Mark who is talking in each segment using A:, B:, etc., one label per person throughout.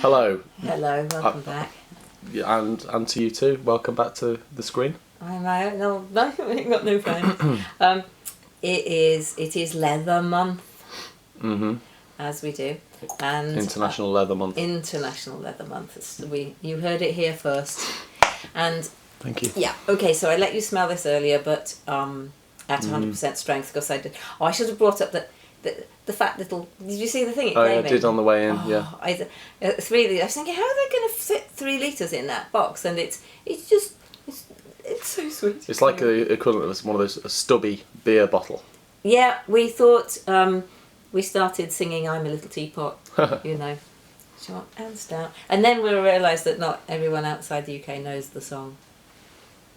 A: Hello.
B: Hello, welcome back.
A: Yeah, and to you too. Welcome back to the screen.
B: I'm out. No, we've got no friends. It is Leather Month, as we do, and
A: International Leather Month.
B: International Leather Month. You heard it here first, and
A: Thank you.
B: yeah. Okay, so I let you smell this earlier, but at 100% strength, because I did. Oh, I should have brought up the fat little. Did you see the thing? It
A: Oh
B: came
A: yeah, I
B: in?
A: did on the way in. Yeah.
B: 3 litres. I was thinking, how are they going to fit 3 litres in that box? And it's so sweet.
A: It's like the equivalent of one of those a stubby beer bottle.
B: Yeah, we thought we started singing "I'm a Little Teapot," you know, short and stout, and then we realised that not everyone outside the UK knows the song.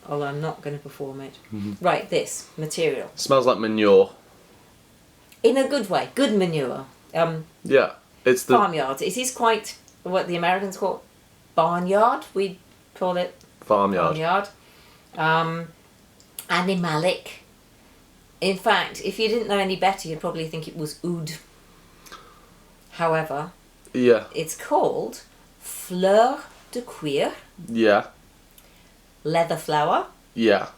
B: Although I'm not going to perform it. Right, this material.
A: Smells like manure.
B: In a good way, good manure.
A: Yeah, it's the
B: Farmyard. It is quite what the Americans call barnyard. We call it
A: farmyard.
B: Animalic. In fact, if you didn't know any better, you'd probably think it was oud. However,
A: Yeah.
B: it's called Fleur de Cuir,
A: Yeah.
B: leather flower,
A: Yeah.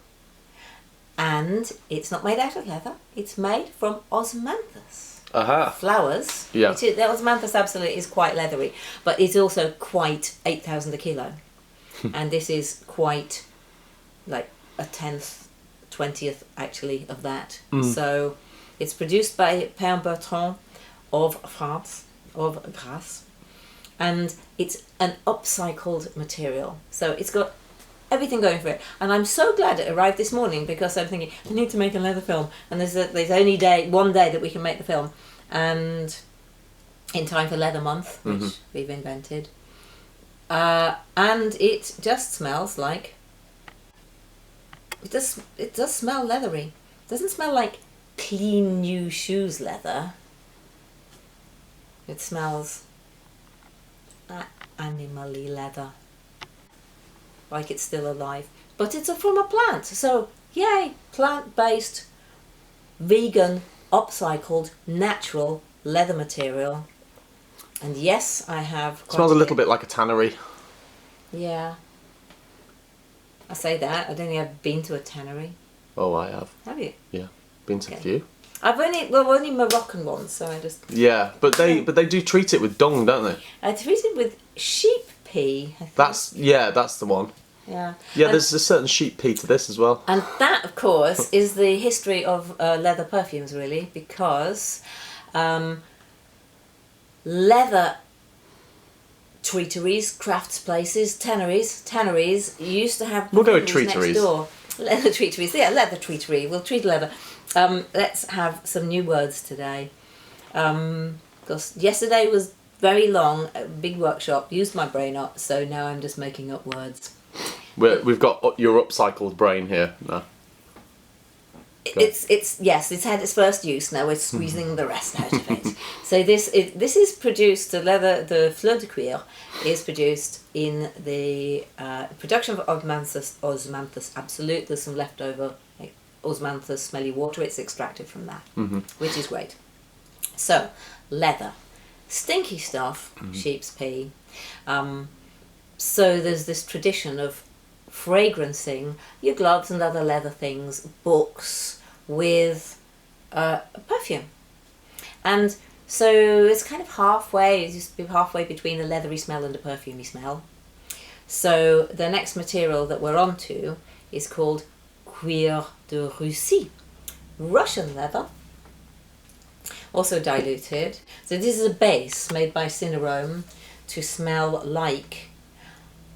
B: and it's not made out of leather. It's made from osmanthus.
A: Aha.
B: Flowers.
A: Yeah.
B: The osmanthus absolutely is quite leathery, but it's also quite 8,000 a kilo. And this is quite like a 10th, 20th actually of that. So it's produced by Payan Bertrand of France, of Grasse, and it's an upcycled material. So it's got everything going for it, and I'm so glad it arrived this morning, because I'm thinking I need to make a leather film, and there's only one day that we can make the film, and in time for Leather Month, which we've invented, and it just smells like it does smell leathery. It doesn't smell like clean new shoes leather. It smells animally leather, like it's still alive, but it's from a plant. So yay, plant-based, vegan, upcycled, natural leather material. And yes, I have.
A: Smells a little bit like a tannery.
B: Yeah. I say that. I don't think I've been to a tannery.
A: Oh, I have.
B: Have you?
A: Yeah, been to a
B: Okay.
A: few.
B: I've only Moroccan ones, so I just.
A: Yeah, but they do treat it with dung, don't they?
B: I treated with sheep pea. I think.
A: That's the one.
B: Yeah.
A: Yeah,
B: And-
A: there's a certain sheep pea to this as well.
B: And that, of course, is the history of leather perfumes, really, because leather treateries, crafts places, tanneries used to have.
A: We'll go with
B: perfumes next
A: treateries.
B: door. Leather treateries, yeah, leather treatery. We'll treat leather. Let's have some new words today, because yesterday was very long, a big workshop. Used my brain up, so now I'm just making up words.
A: We've got your upcycled brain here. No.
B: It's had its first use. Now we're squeezing the rest out of it. So this is produced. The Fleur de Cuir is produced in the production of osmanthus absolute. There's some leftover osmanthus smelly water. It's extracted from that, which is great. So leather, stinky stuff, sheep's pea. So there's this tradition of fragrancing your gloves and other leather things, books, with perfume. And so it's kind of halfway, it's just halfway between a leathery smell and a perfumey smell. So the next material that we're on to is called Cuir de Russie, Russian leather, also diluted. So this is a base made by Cinerome to smell like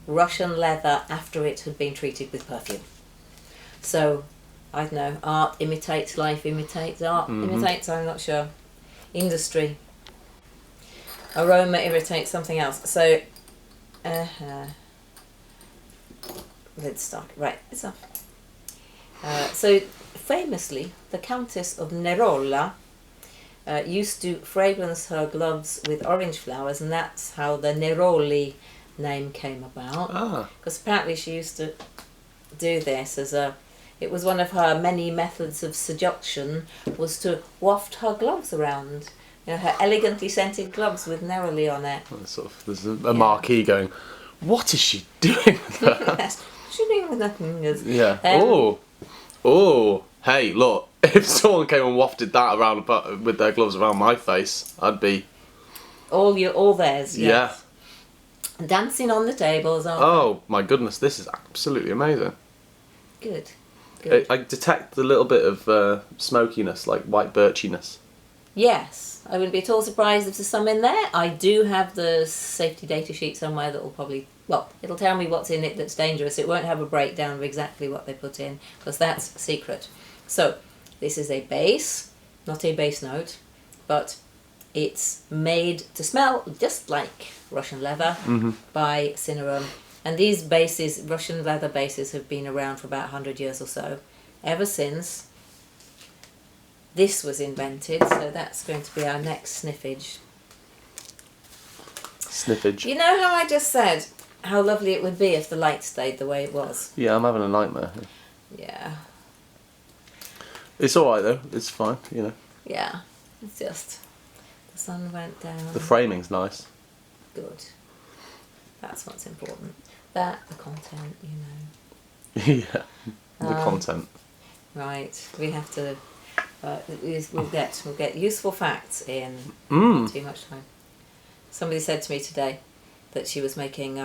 B: Russian leather after it had been treated with perfume. So, I don't know, art imitates life, imitates art, imitates, I'm not sure. Industry. Aroma irritates something else. So, let's start. Right, it's off. So, famously, the Countess of Nerolla used to fragrance her gloves with orange flowers, and that's how the Neroli name came about, because apparently she used to do this it was one of her many methods of seduction, was to waft her gloves around You know, her elegantly scented gloves with Neroli on it.
A: There's a marquee going, what is she doing with her hands?
B: What's she doing with her fingers?
A: Yeah. Oh. Hey, look. If someone came and wafted that around with their gloves around my face, I'd be...
B: All theirs, yes.
A: Yeah.
B: Dancing on the tables,
A: oh, my goodness. This is absolutely amazing.
B: Good.
A: I detect a little bit of smokiness, like white birchiness.
B: Yes, I wouldn't be at all surprised if there's some in there. I do have the safety data sheet somewhere that will probably, it'll tell me what's in it that's dangerous. It won't have a breakdown of exactly what they put in, because that's secret. So, this is a base, not a base note, but it's made to smell just like Russian leather by Cinnamon. And these bases, Russian leather bases, have been around for about 100 years or so, ever since this was invented. So that's going to be our next sniffage.
A: Sniffage.
B: You know how I just said how lovely it would be if the light stayed the way it was?
A: Yeah, I'm having a nightmare.
B: Yeah.
A: It's alright though, it's fine, you know.
B: Yeah, it's just the sun went down.
A: The framing's nice.
B: Good. That's what's important. The content, you know.
A: Yeah, the content.
B: Right, we have to. We'll get useful facts in not too much time. Somebody said to me today that she was making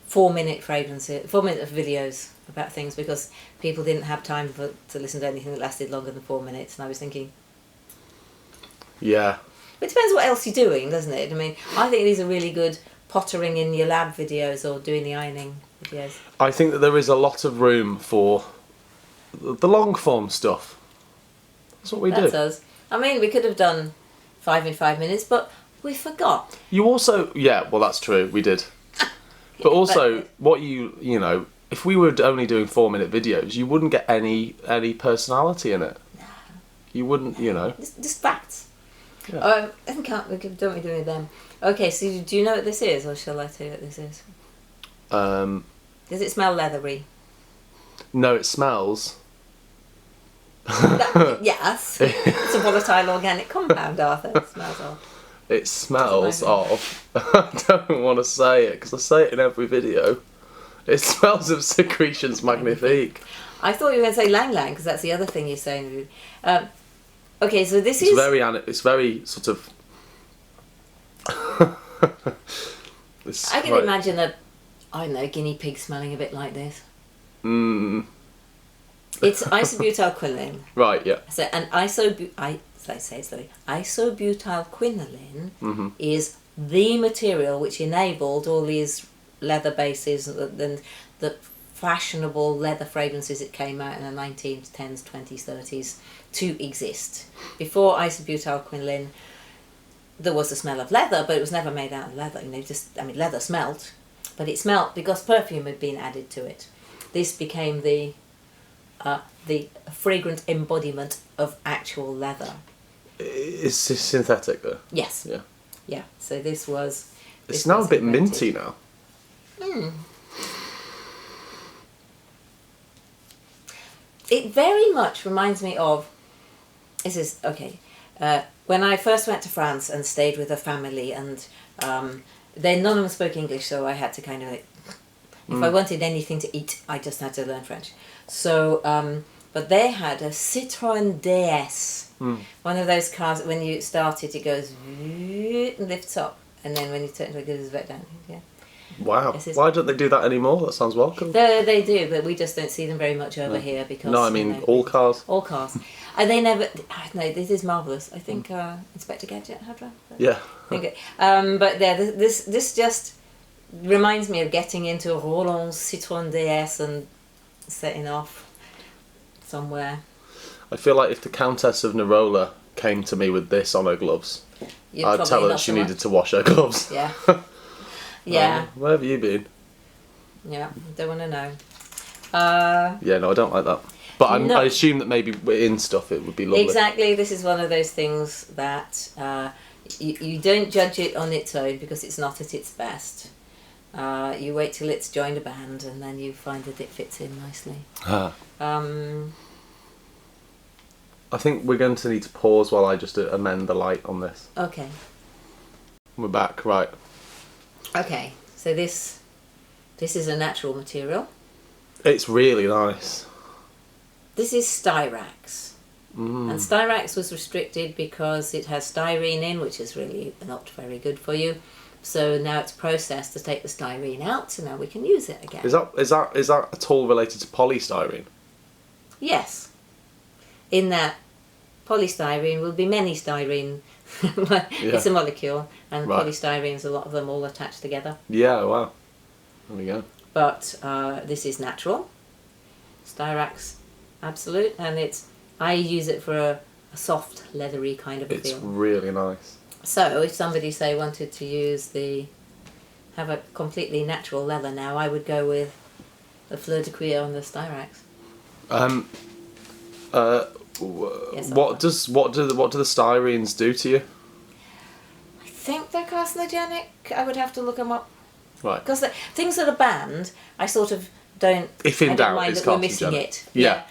B: 4-minute fragrances, 4-minute videos about things because people didn't have time to listen to anything that lasted longer than 4 minutes, and I was thinking.
A: Yeah.
B: It depends what else you're doing, doesn't it? I mean, I think these are really good pottering in your lab videos or doing the ironing videos.
A: I think that there is a lot of room for the long form stuff. That's what we do.
B: That's us. I mean, we could have done 5 in 5 minutes, but we forgot.
A: You also, well, that's true, we did. But also, you know, if we were only doing 4-minute videos, you wouldn't get any personality in it.
B: No.
A: You wouldn't, you know.
B: Just facts.
A: Yeah.
B: Don't we do with them? Okay, so do you know what this is, or shall I tell you what this is? Does it smell leathery?
A: No, it smells.
B: Yes. It's a volatile organic compound, Arthur. It smells of.
A: It smells of... I don't want to say it, because I say it in every video. It smells of Secretions Magnifique.
B: I thought you were going to say Lang Lang, because that's the other thing you're saying. Okay, so this is...
A: It's very sort of...
B: I can imagine a guinea pig smelling a bit like this. It's isobutyl quinoline.
A: Right, yeah.
B: So an isobutyl quinoline is the material which enabled all these leather bases and the fashionable leather fragrances that came out in the 1910s, 20s, 30s to exist. Before isobutyl quinoline, there was the smell of leather, but it was never made out of leather. You know, leather smelt, but it smelt because perfume had been added to it. This became the fragrant embodiment of actual leather.
A: It's synthetic though.
B: Yes.
A: Yeah.
B: Yeah. So this was.
A: It's now a bit minty now.
B: It very much reminds me of. This is okay. When I first went to France and stayed with a family, and then none of them spoke English, so I had to kind of if I wanted anything to eat, I just had to learn French. So, but they had a Citroën DS, one of those cars. When you start it, it goes and lifts up, and then when you turn it goes back down. Yeah.
A: Wow. Why don't they do that anymore? That sounds welcome.
B: They do, but we just don't see them very much over here because.
A: No, I mean all cars.
B: All cars, and they never. No, this is marvellous. I think Inspector Gadget had one.
A: Yeah.
B: Okay. But yeah, this just reminds me of getting into a Roland Citroën DS and setting off somewhere.
A: I feel like if the Countess of Nerola came to me with this on her gloves, I'd tell her that she needed to wash her gloves.
B: Yeah. Yeah.
A: Where have you been?
B: Yeah, don't want to know.
A: Yeah, no, I don't like that. But I assume that maybe in stuff it would be lovely.
B: Exactly, this is one of those things that you don't judge it on its own because it's not at its best. You wait till it's joined a band and then you find that it fits in nicely.
A: I think we're going to need to pause while I just amend the light on this.
B: Okay.
A: We're back, right.
B: Okay, so this is a natural material.
A: It's really nice.
B: This is Styrax. And Styrax was restricted because it has styrene in, which is really not very good for you. So now it's processed to take the styrene out, so now we can use it again.
A: Is that at all related to polystyrene?
B: Yes. In that polystyrene will be many styrene. It's a molecule, and polystyrenes, a lot of them all attached together.
A: Yeah, wow. There we go.
B: But this is natural. Styrax Absolute, and I use it for a soft, leathery kind of a feel.
A: It's really nice.
B: So if somebody, say, wanted to have a completely natural leather now, I would go with the Fleur de Cuir and the Styrax.
A: What do the styrenes do to you?
B: I think they're carcinogenic. I would have to look them up.
A: Right.
B: Because things that are banned, I sort of don't.
A: If in doubt,
B: mind
A: it's
B: that we're missing it.
A: Yeah.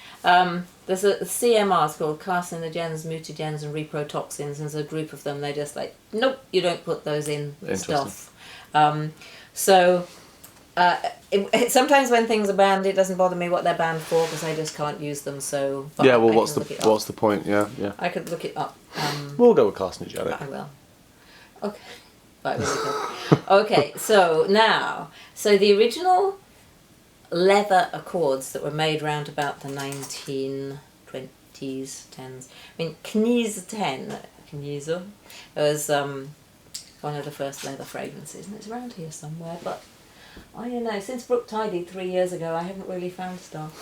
B: There's a CMRs called carcinogens, mutagens, and reprotoxins. And there's a group of them. They're just like, nope, you don't put those in stuff. Sometimes when things are banned, it doesn't bother me what they're banned for because I just can't use them. So
A: yeah, well, what's the point? Yeah.
B: I could look it up.
A: We'll go with carcinogenic.
B: I will. Okay. Right, okay. So the original leather accords that were made round about the 1920s, 10s. I mean, Knise was one of the first leather fragrances, and it's around here somewhere. But I don't know. Since Brooke tidied 3 years ago, I haven't really found stuff.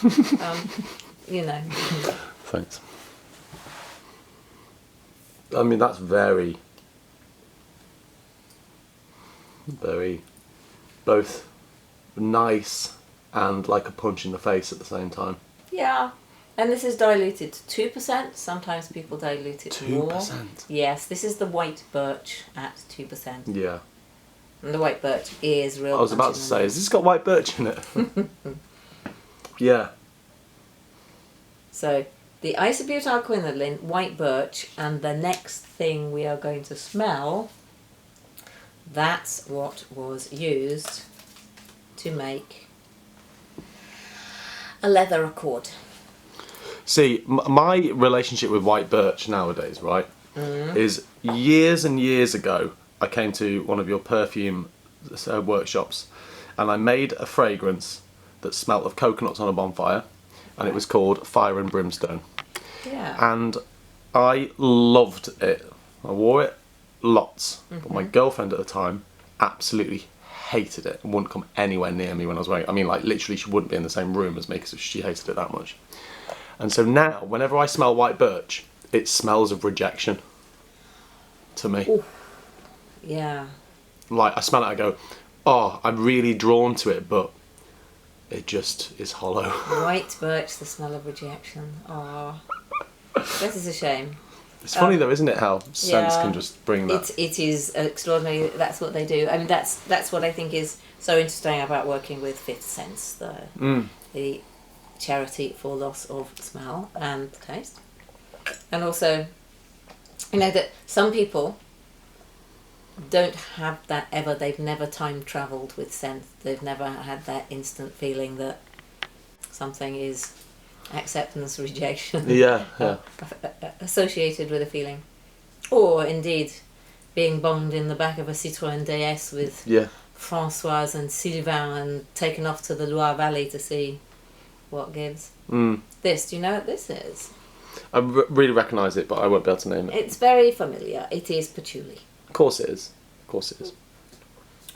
A: Thanks. I mean, that's very both nice and like a punch in the face at the same time.
B: Yeah. And this is diluted to 2%. Sometimes people dilute it
A: 2%?
B: more. Yes, this is the white birch at 2%.
A: Yeah.
B: And the white birch is real.
A: I was about to say, has this got white birch in it? Yeah.
B: So, the isobutyl quinoline, white birch, and the next thing we are going to smell, that's what was used to make a leather accord.
A: See, my relationship with white birch nowadays, right, is years and years ago, I came to one of your perfume workshops and I made a fragrance that smelt of coconuts on a bonfire, and it was called Fire and Brimstone.
B: Yeah.
A: And I loved it. I wore it lots, but my girlfriend at the time absolutely hated it and wouldn't come anywhere near me when I was wearing it. I mean, like, literally she wouldn't be in the same room as me because she hated it that much. And so now, whenever I smell white birch, it smells of rejection to me.
B: Ooh. Yeah.
A: Like, I smell it, I go, oh, I'm really drawn to it, but it just is hollow.
B: White birch, the smell of rejection. Oh, that is a shame.
A: It's funny though, isn't it, how scents can just bring that?
B: It is extraordinary. That's what they do. I mean, that's what I think is so interesting about working with Fifth Sense, the charity for loss of smell and taste. And also, that some people don't have that ever. They've never time travelled with scent. They've never had that instant feeling that something is acceptance, rejection.
A: Yeah.
B: Associated with a feeling. Or indeed being bombed in the back of a Citroën DS with Françoise and Sylvain and taken off to the Loire Valley to see what gives. This, do you know what this is?
A: I really recognise it, but I won't be able to name it.
B: It's very familiar. It is patchouli.
A: Of course it is. Of course it is.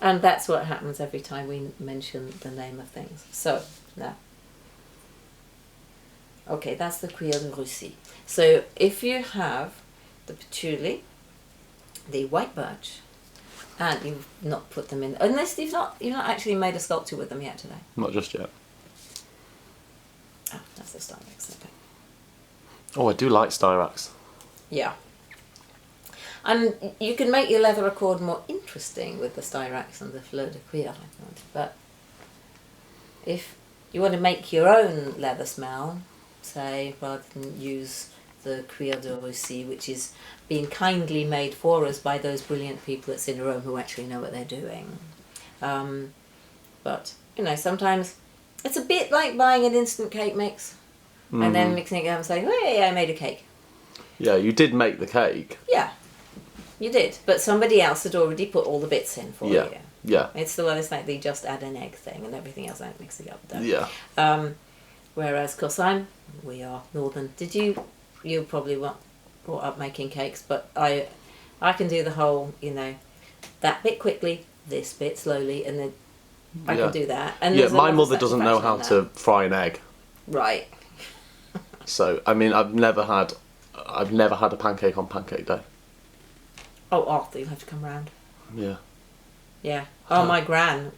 B: And that's what happens every time we mention the name of things. So, now. Okay, that's the Cuir de Russie. So, if you have the patchouli, the white birch, and you've not put them in, unless you've not actually made a sculpture with them yet today.
A: Not just yet.
B: Oh, that's the Styrax. Okay.
A: Oh, I do like Styrax.
B: Yeah. And you can make your leather accord more interesting with the Styrax and the Fleur de Cuir, but if you want to make your own leather smell, say, rather than use the Cuir de Russie, which is being kindly made for us by those brilliant people at Cinerome who actually know what they're doing. But, you know, sometimes it's a bit like buying an instant cake mix and then mixing it up and saying, hey, I made a cake.
A: Yeah, you did make the cake.
B: Yeah, you did. But somebody else had already put all the bits in for you.
A: Yeah.
B: It's the one that's like they just add an egg thing and everything else like mixing up. Though.
A: Yeah.
B: Whereas, of course, we are northern. You probably weren't brought up making cakes, but I can do the whole, you know, that bit quickly, this bit slowly, and then I can do that. And
A: my mother doesn't know how to fry an egg.
B: Right.
A: So, I mean, I've never had a pancake on pancake day.
B: Oh, Arthur, you have to come round.
A: Yeah.
B: Yeah. Oh, my gran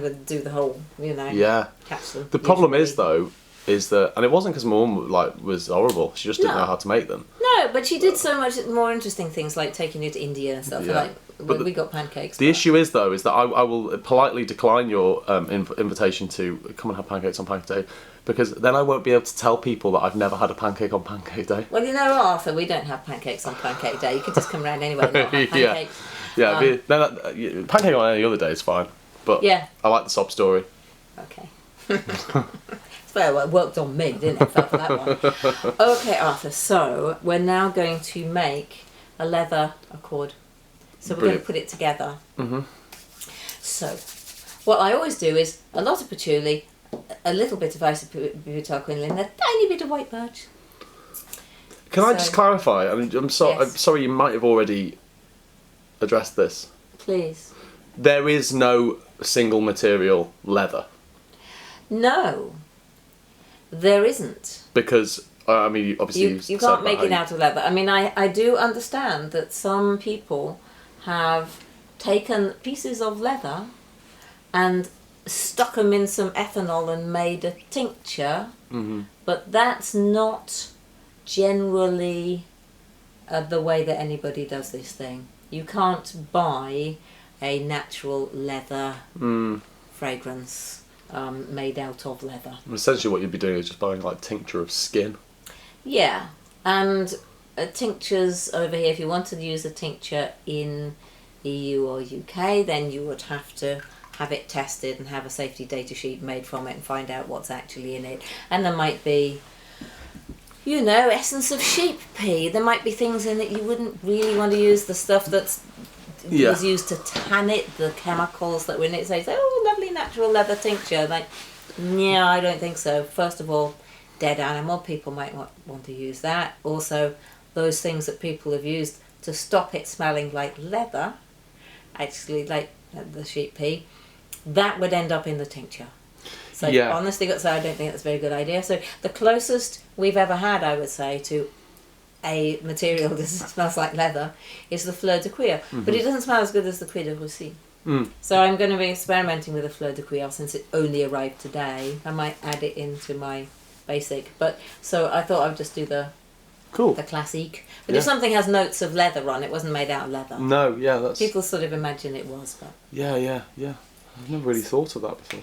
B: would do the whole, you know.
A: Yeah.
B: Catch them.
A: The problem is though, that, and it wasn't because my mum was horrible. She just didn't know how to make them.
B: No, but she did so much more interesting things like taking you to India and stuff.
A: Yeah.
B: Like we got pancakes.
A: The issue is though, is that I will politely decline your invitation to come and have pancakes on pancake day, because then I won't be able to tell people that I've never had a pancake on pancake day.
B: Well, you know, Arthur, we don't have pancakes on pancake day. You could just come round anyway and not have pancakes.
A: Pancake on any other day is fine. But I like the sob story.
B: Okay. It's very well, it worked on me, didn't it, for that one? Okay, Arthur, so we're now going to make a leather accord. So we're going to put it together. Mm-hmm. So, what I always do is a lot of patchouli, a little bit of isobutyl quinoline, a tiny bit of white birch.
A: Can I just clarify? I mean, I'm sorry, you might have already addressed this.
B: Please.
A: There is no single material leather.
B: No, there isn't.
A: Because, I mean, obviously
B: you can't make it out of leather. I mean, I do understand that some people have taken pieces of leather and stuck them in some ethanol and made a tincture, but that's not generally the way that anybody does this thing. You can't buy a natural leather fragrance made out of leather.
A: Essentially what you'd be doing is just buying like tincture of skin.
B: Yeah, and tinctures over here, if you wanted to use a tincture in EU or UK, then you would have to have it tested and have a safety data sheet made from it and find out what's actually in it. And there might be, you know, essence of sheep pea. There might be things in it you wouldn't really want to use, the stuff that's was used to tan it, the chemicals that were in it. So you say, oh, lovely natural leather tincture. Like, yeah, I don't think so. First of all, dead animal, people might want to use that. Also, those things that people have used to stop it smelling like leather, actually like the sheep pea, that would end up in the tincture. So honestly, I don't think that's a very good idea. So the closest we've ever had, I would say, to a material that smells like leather is the Fleur de Cuir. But it doesn't smell as good as the Cuir de Russie. So I'm going to be experimenting with the Fleur de Cuir since it only arrived today. I might add it into my basic. But so I thought I would just do the classique. But if something has notes of leather on, it wasn't made out of leather.
A: No, that's...
B: People sort of imagine it was, but...
A: Yeah. I've never really thought of that before.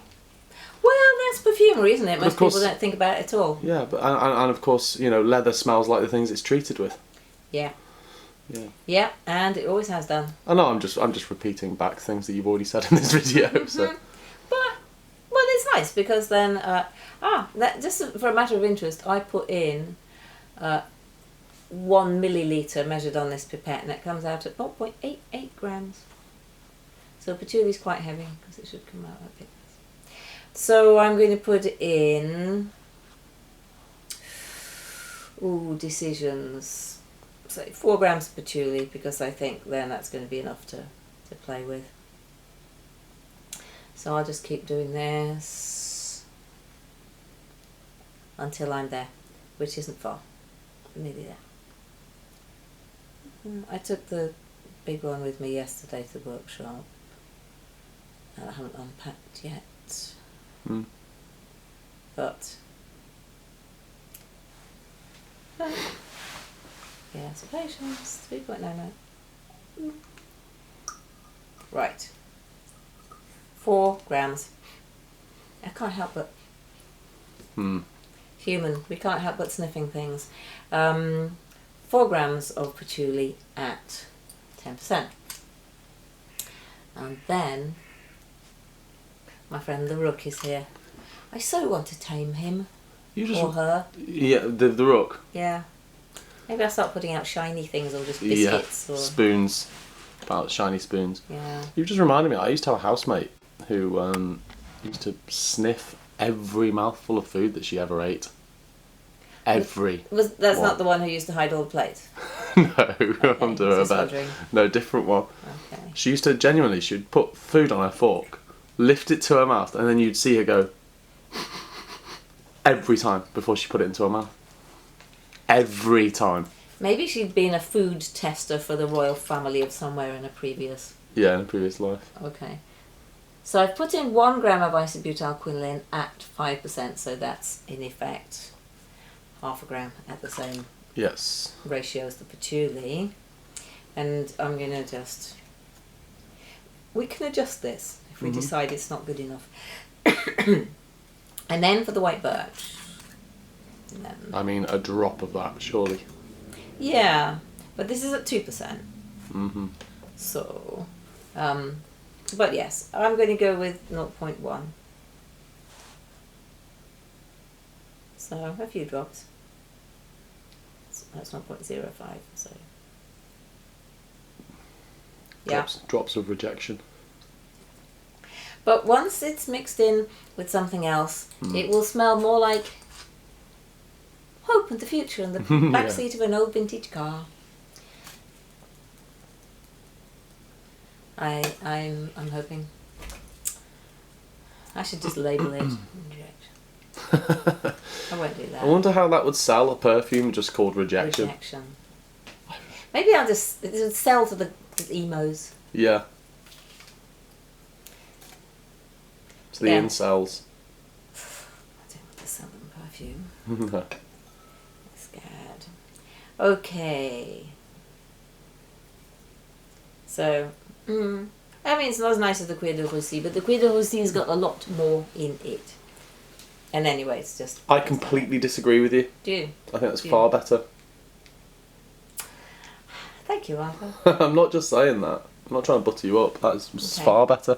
B: Well, that's perfumery, isn't it? Most people don't think about it at all.
A: Yeah, but and of course, you know, leather smells like the things it's treated with.
B: Yeah. Yeah, and it always has done.
A: I know. I'm just repeating back things that you've already said in this video. So.
B: But well, it's nice because then that just for a matter of interest, I put in 1 milliliter measured on this pipette, and it comes out at 0.88 grams. So patchouli is quite heavy because it should come out a bit. So I'm going to put in, decisions, say 4 grams of patchouli, because I think then that's going to be enough to play with. So I'll just keep doing this until I'm there, which isn't far. I'm nearly there. I took the big one with me yesterday to the workshop, and I haven't unpacked yet. But yes, patience. 3.99. Right. 4 grams. I can't help but human. We can't help but sniffing things. 4 grams of patchouli at 10%. And then my friend the rook is here. I so want to tame him. Or her.
A: Yeah, the rook.
B: Yeah. Maybe I'll start putting out shiny things or just biscuits.
A: Yeah,
B: or
A: spoons. About shiny spoons.
B: Yeah.
A: You just reminded me, I used to have a housemate who used to sniff every mouthful of food that she ever ate.
B: That's not the one who used to hide all the plates?
A: No,
B: Okay,
A: I'm doing
B: just
A: about
B: wondering.
A: no, different one.
B: Okay.
A: She used to genuinely, she'd put food on her fork, lift it to her mouth, and then you'd see her go every time before she put it into her mouth. Every time.
B: Maybe she'd been a food tester for the royal family of somewhere in a previous...
A: Yeah, in a previous life.
B: Okay. So I've put in 1 gram of isobutyl quinoline at 5%, so that's in effect half a gram at the same ratio as the patchouli. And I'm going to just... We can adjust this if we decide it's not good enough. And then for the white birch.
A: I mean, a drop of that, surely.
B: Yeah, but this is at 2%.
A: Mm-hmm.
B: So, but yes, I'm going to go with 0.1. So, a few drops. That's 0.05, so... Yeah.
A: Drops of rejection.
B: But once it's mixed in with something else, it will smell more like hope and the future and the backseat of an old vintage car. I'm hoping. I should just label it Rejection. I won't do that.
A: I wonder how that would sell, a perfume just called Rejection.
B: Rejection. Maybe I'll just it would sell to the emos.
A: Yeah. To the incels.
B: I don't want to sell them perfume.
A: No.
B: Scared. Okay. So, I mean, it's not as nice as the Cuir de Russie, but the Cuir de Russie's got a lot more in it. And anyway, it's just...
A: I completely disagree with you.
B: Do you?
A: I think that's far better.
B: Thank you, Arthur.
A: I'm not just saying that. I'm not trying to butter you up. That's far better.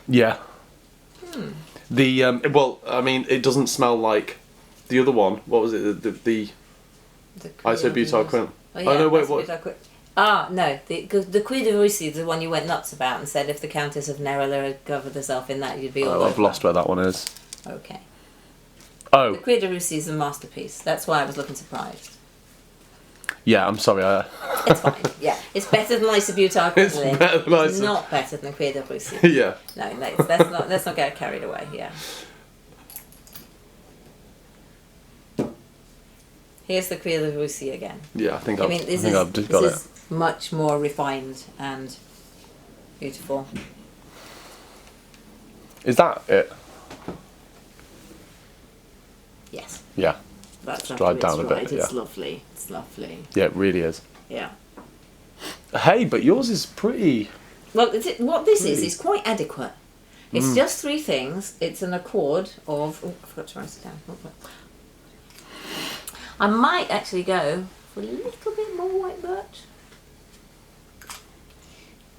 A: Yeah. The well, I mean, it doesn't smell like the other one. What was it? The isobutyl quinoline.
B: Oh, yeah,
A: no, wait, what?
B: No, the Cuir de Russie, the one you went nuts about and said if the Countess of Nerilla had covered herself in that, you'd be all over.
A: I've lost where that one is.
B: Okay.
A: Oh.
B: The Cuir de Russie is a masterpiece. That's why I was looking surprised.
A: Yeah, I'm sorry.
B: It's fine. Yeah, it's better than isobutyl quinoline. It's not better than Cuir de Russie.
A: Yeah.
B: No, let's not get carried away. Yeah. Here's the Cuir de Russie again.
A: Yeah, I think
B: this is much more refined and beautiful.
A: Is that it?
B: Yes.
A: Yeah.
B: That's
A: dried down a bit.
B: It's lovely. It's lovely.
A: Yeah, it really is.
B: Yeah.
A: Hey, but yours is pretty...
B: Well, what this is quite adequate. It's just 3 things. It's an accord of... Oh, I forgot to write it down. I might actually go for a little bit more white birch.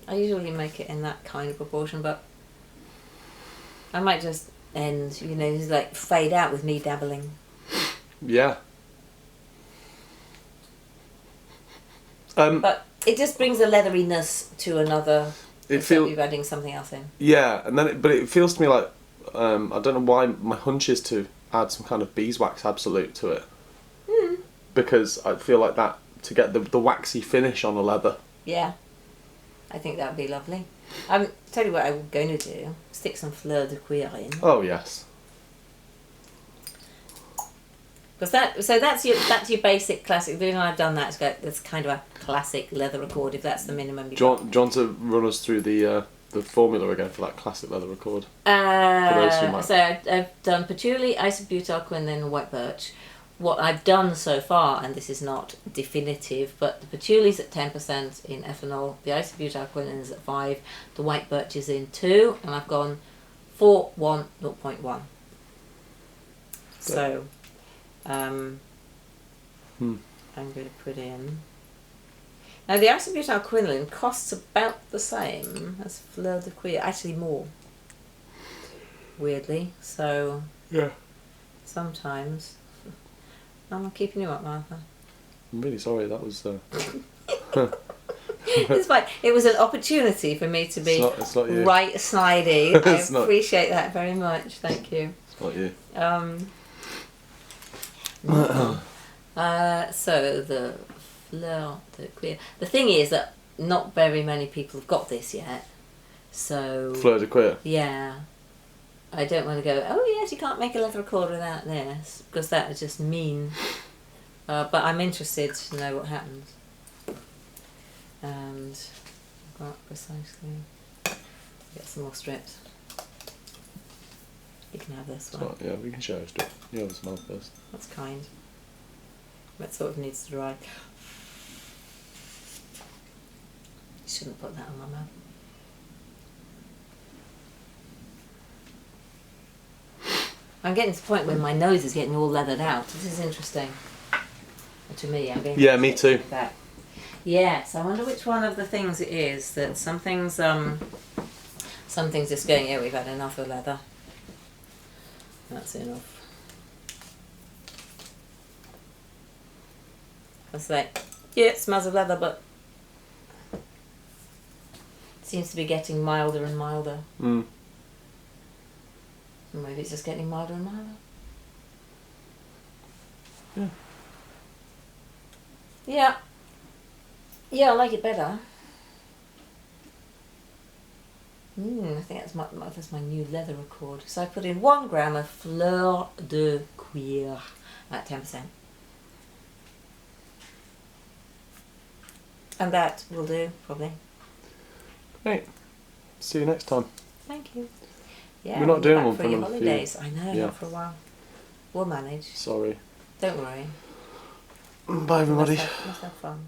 B: I usually make it in that kind of proportion, but I might just end, just like fade out with me dabbling.
A: Yeah.
B: But it just brings a leatheriness to another. It feels you're adding something else in.
A: Yeah, and then but it feels to me like I don't know why my hunch is to add some kind of beeswax absolute to it. Because I feel like that to get the waxy finish on the leather.
B: Yeah, I think that would be lovely. Tell you what I'm going to do: stick some Fleur de Cuir in.
A: Oh yes.
B: Because that's your basic classic. The reason I've done that is that's kind of a classic leather accord. If that's the minimum.
A: Do you want to run us through the formula again for that classic leather accord?
B: So I've done patchouli, isobutyl quinoline, and white birch. What I've done so far, and this is not definitive, but the patchouli's at 10% in ethanol, the isobutyl quinoline is at 5, the white birch is in 2, and I've gone 4, 1, 0.1. So, I'm
A: Hmm.
B: going to put in. Now, the Isobutyl quinoline costs about the same as Fleur de Cuir, actually more. Weirdly, so
A: Yeah.
B: sometimes. I'm keeping you up, Martha.
A: I'm really sorry. That was.
B: It's fine. It was an opportunity for me to be
A: It's not you.
B: right snidey.
A: It's
B: I
A: not-
B: appreciate that very much. Thank you.
A: It's not you.
B: So the Fleur de Cuir. The thing is that not very many people have got this yet. So
A: Fleur de Cuir.
B: yeah, I don't want to go. Oh yes, you can't make a leather record without this because that would just mean. But I'm interested to know what happens. And I've got precisely. Get some more strips. You can have this one.
A: Yeah, we can share a strip. You have a smell first.
B: That's kind. That sort of needs to dry. Shouldn't put that on my mouth. I'm getting to the point where my nose is getting all leathered out. This is interesting. To me, I'm getting.
A: Yeah, me too.
B: Like that. Yes, I wonder which one of the things it is that some things just going. Yeah, we've had enough of leather. That's enough. It's like, yeah, it smells of leather, but it seems to be getting milder and milder.
A: Mm.
B: Maybe it's just getting milder and milder.
A: Yeah.
B: Yeah. Yeah, I like it better. I think that's my new leather record. So I put in 1 gram of Fleur de Cuir at 10%. And that will do, probably.
A: Great. See you next time.
B: Thank you. Yeah,
A: We're not
B: we'll be
A: doing
B: back
A: one
B: for
A: for
B: your
A: another
B: holidays.
A: few.
B: I know,
A: Yeah.
B: not for a while. We'll manage.
A: Sorry.
B: Don't worry.
A: Bye, everybody.
B: Let's have fun.